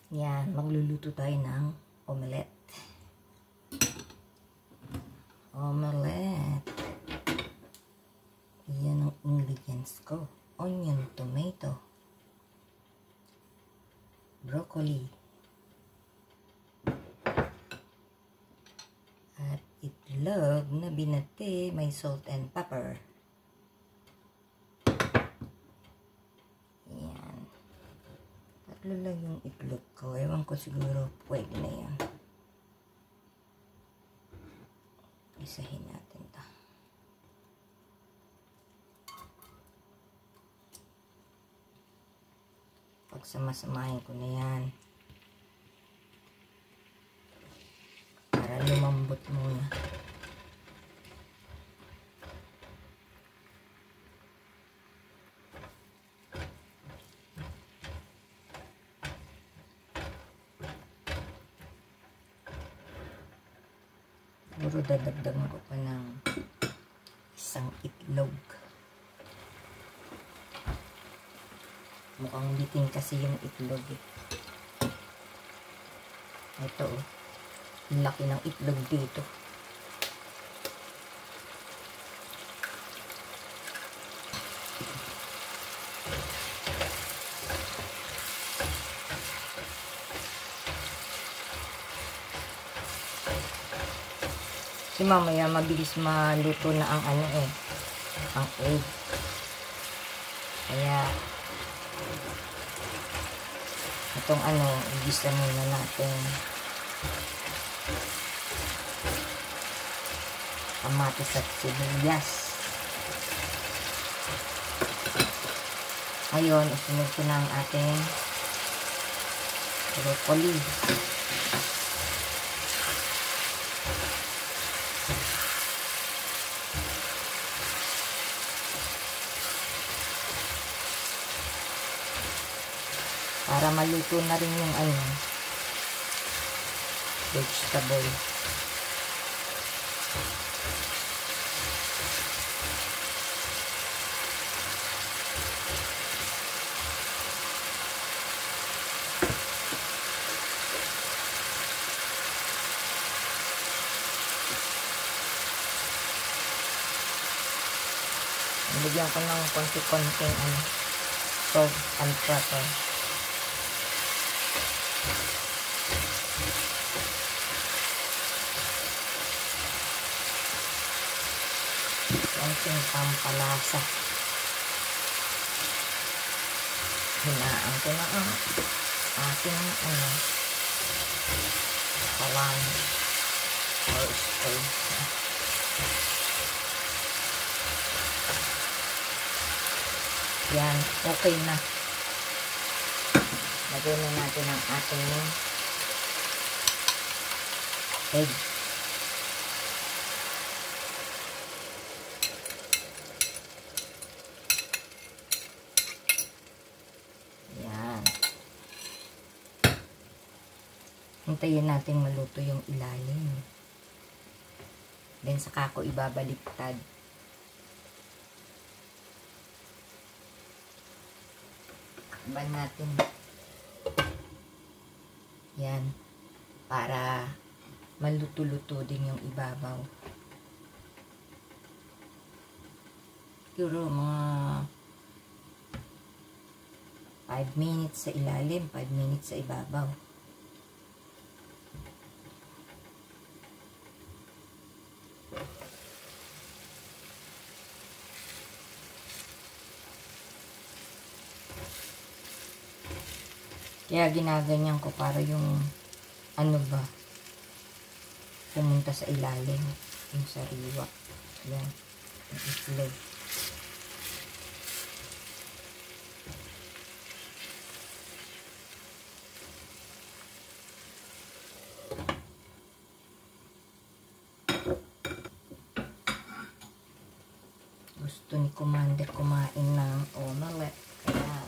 Yan, magluluto tayo ng omelette. Omelette. Yan ang ingredients ko. Onion, tomato, broccoli, at itlog na binati, may salt and pepper. Yan. Tatlo lang yung itlog ko. Ewan ko, siguro pwede na yan. Isahin natin ito. Pagsamasamahin ko na yan. Para lumambot muna. Siguro dadagdagan ko pa ng isang itlog. Mukhang bitin kasi yung itlog eh. Ito oh. Ang laki ng itlog dito. Kasi mamaya mabilis maluto na ang ano eh. Ang egg. Kaya itong ano, igisa muna natin kamatis at sibuyas. Ngayon, isunod ko na ang ating broccoli. Para maluto na rin yung ano, vegetable. Nilagyan ko ng konti-konting ano, salt and pepper. Konting pampalasa. Hinaan ko na ang ating ano, kawan or stove. Yan, okay na. Lagyan na natin ang ating egg. Yan. Hintayin natin maluto yung ilalim. Then saka ko ibabaliktad. Takpan natin. Yan. Para maluto-luto din yung ibabaw. Siguro mga 5 minutes sa ilalim, 5 minutes sa ibabaw. Kaya ginaganyan ko para yung ano ba, pumunta sa ilalim, yung sariwa. Yan, yung itlog. Gusto ni Commander kumain ng omelette, kaya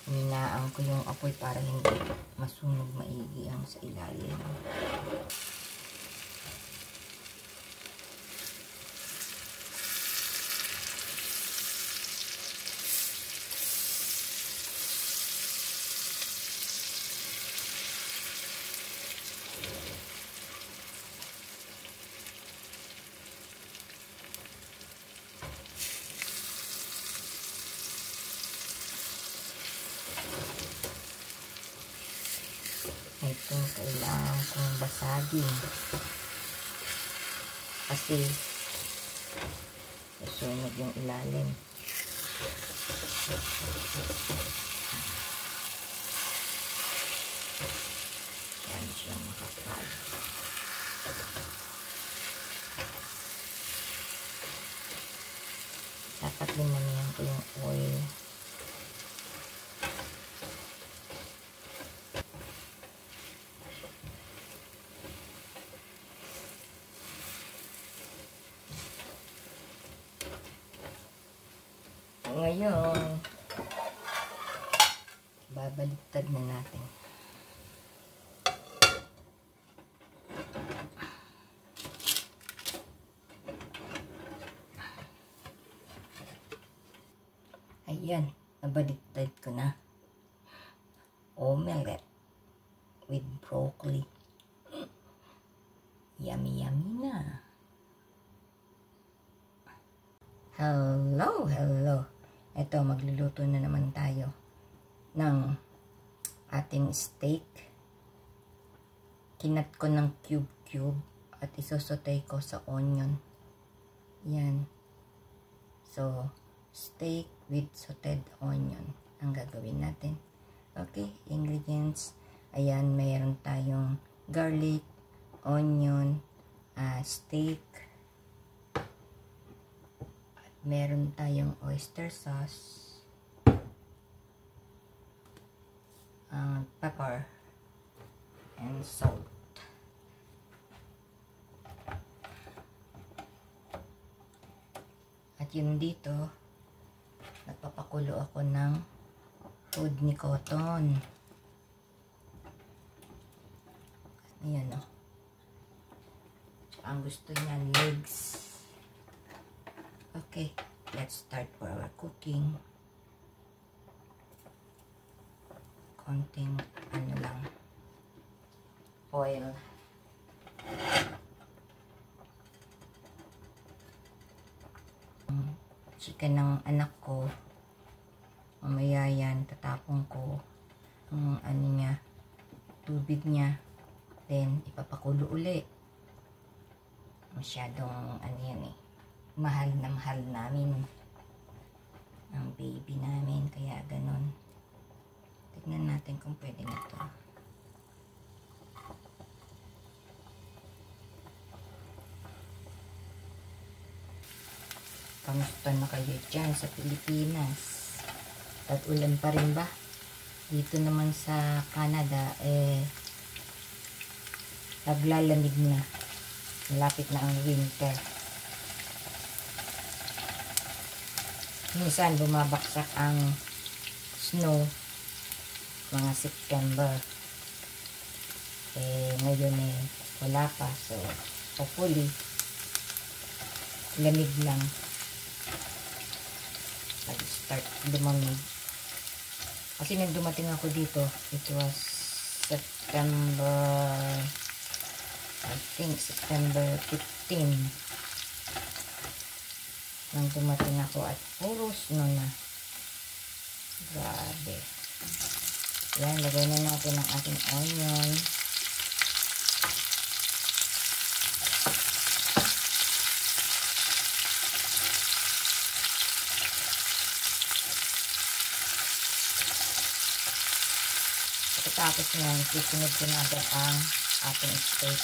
hinaan Dadamihan ko yung apoy para hindi masunog maigi ang sa ilalim. Ito, kailangan kong basagin. Kasi, nasunog yung ilalim. Yan siya makapal. Dapat linamihan ko yung oil. Ngayon, babaliktad na natin. Ayan, nabaliktad ko na. Omelette with broccoli. Yummy, yummy na. Hello, hello. Ito, magluluto na naman tayo ng ating steak. Kinat ko ng cube-cube at isosote ko sa onion. Yan. So, steak with sauteed onion ang gagawin natin. Okay, ingredients. Ayan, mayroon tayong garlic, onion, steak. Meron tayong oyster sauce, pepper, and salt. At yun dito, nagpapakulo ako ng food ni cotton. Ayan o. Ang gusto niya, legs. Okay, let's start for our cooking. Konting ano lang, oil. Chicken ng anak ko. Mamaya yan, tatapon ko ang ano niya, tubig niya. Then, ipapakulo uli. Masyadong ano yan eh. Mahal na mahal namin ang baby namin, kaya ganon. Tignan natin kung pwede na to. Kamusta na kayo dyan sa Pilipinas? At ulan pa rin ba? Dito naman sa Canada naglalamig na. Malapit na ang winter. Minsan bumabaksak ang snow mga September. Ngayon wala pa. So, hopefully, lamig lang. Mag-start lumamig. Kasi nang dumating ako dito, it was September, I think September 15. Nang dumating ako at puro snow na. Grabe. Yan, lagay na natin ang ating onion. Pagkatapos nyan, sisunod ko na agad ang ating steak.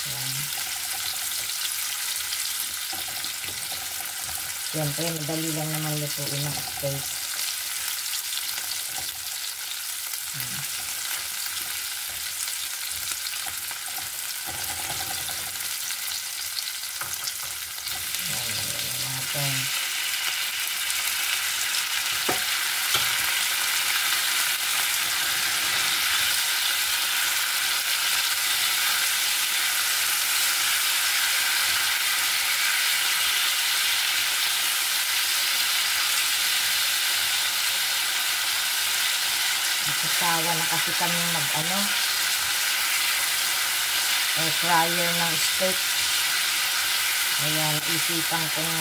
Yan. Siyempre, madali lang naman lutuin ng steak. Yan natin. Nagsasawa na kasi kami air fryer ng steak. Kaya isipan kong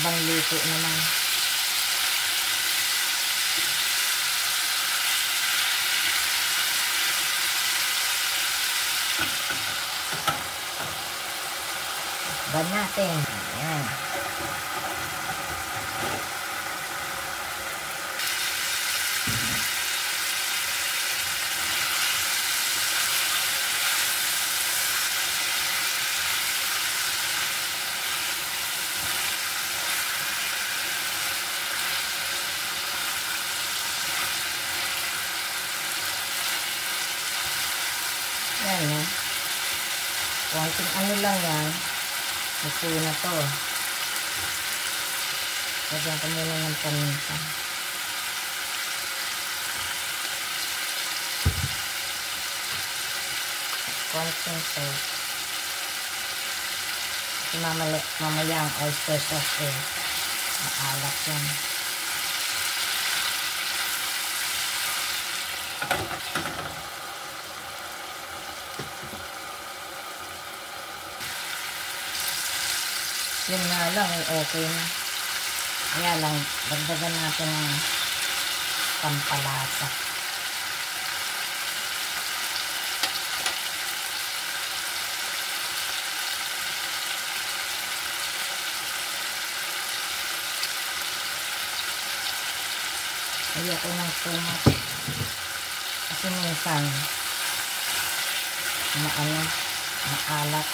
ibang luto naman. Ban natin. Ayan. Yan, eh. Konting lang yan. Ito na to. Lagyan ko muna ng paminta. Konting salt. Kasi mamaya ang oyster sauce eh. Maalat yan. Yun nga lang, okay na. Kaya lang, dagdagan natin ng pampalasa. Ayoko ng tumat. Kasi minsan, maalat.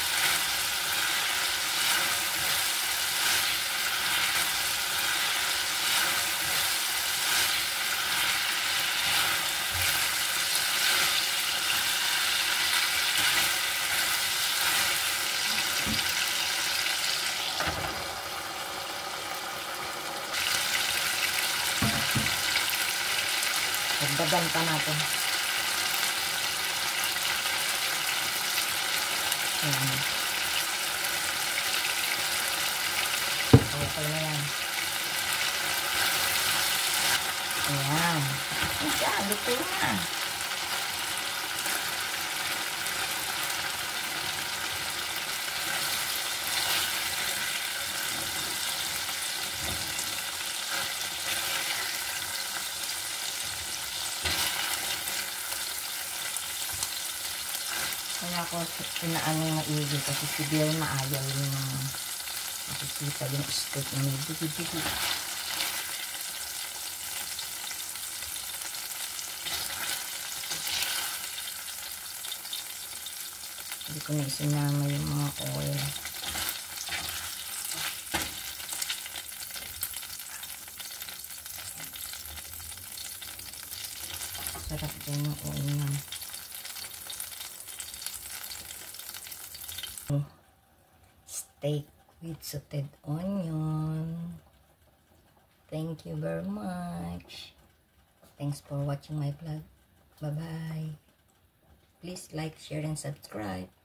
Dagdagan pa natin. Ayan. Okay na yan. Ayan. Ayan, luto na. Kaya ako inaano maigi kasi si Bill maayaw yung nakikita yung steak na may digi-digi. Hindi ko na isinama yung mga oil. Sarap din yung oil niya. Steak with sauteed onion. Thank you very much. Thanks for watching my vlog. Bye-bye. Please like, share, and subscribe.